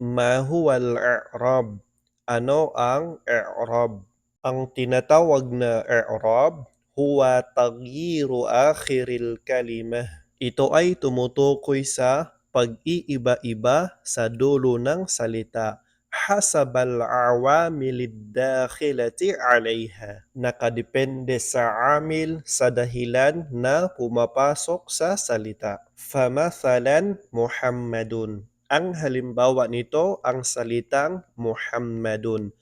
Ma huwa al-i'rab? Ano ang i'rab? Ang tinatawag na i'rab huwa taghyiru akhiril kalimah. Ito ay tumutukoy sa pag-iiba-iba sa dulo ng salita hasab al-awamil dakhilati alayha. Nakadepende sa amil sa dahilan na pumapasok sa salita. Famathalan Muhammadun. Ang halimbawa nito ang salitang Muhammadun.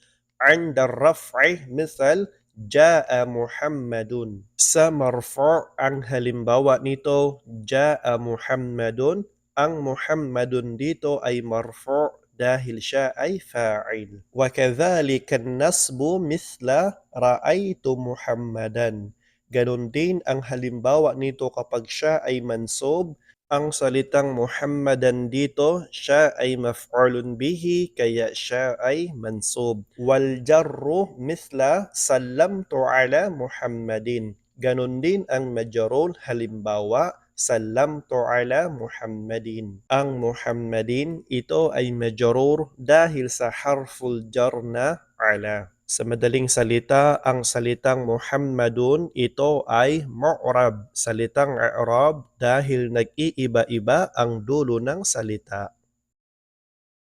Inda raf'i misal Ja'a Muhammadun. Sa marfu' ang halimbawa nito Ja'a Muhammadun. Ang Muhammadun dito ay marfu' dahil siya ay fa'il. Wa kadhalika an-nasbu mithla ra'aytu Muhammadan. Ganon din ang halimbawa nito kapag siya ay mansub. Ang salitang Muhammadan dito, siya ay maf'ulun bihi, kaya siya ay mansub. Wal jarru mithla sallamtu ala Muhammadin. Ganon din ang majrur, halimbawa, sallamtu ala Muhammadin. Ang Muhammadin, ito ay majrur dahil sa harful jar na ala. Sa madaling salita, ang salitang Muhammadun, ito ay mu'rab. Salitang i'rab dahil nag-iiba-iba ang dulo ng salita.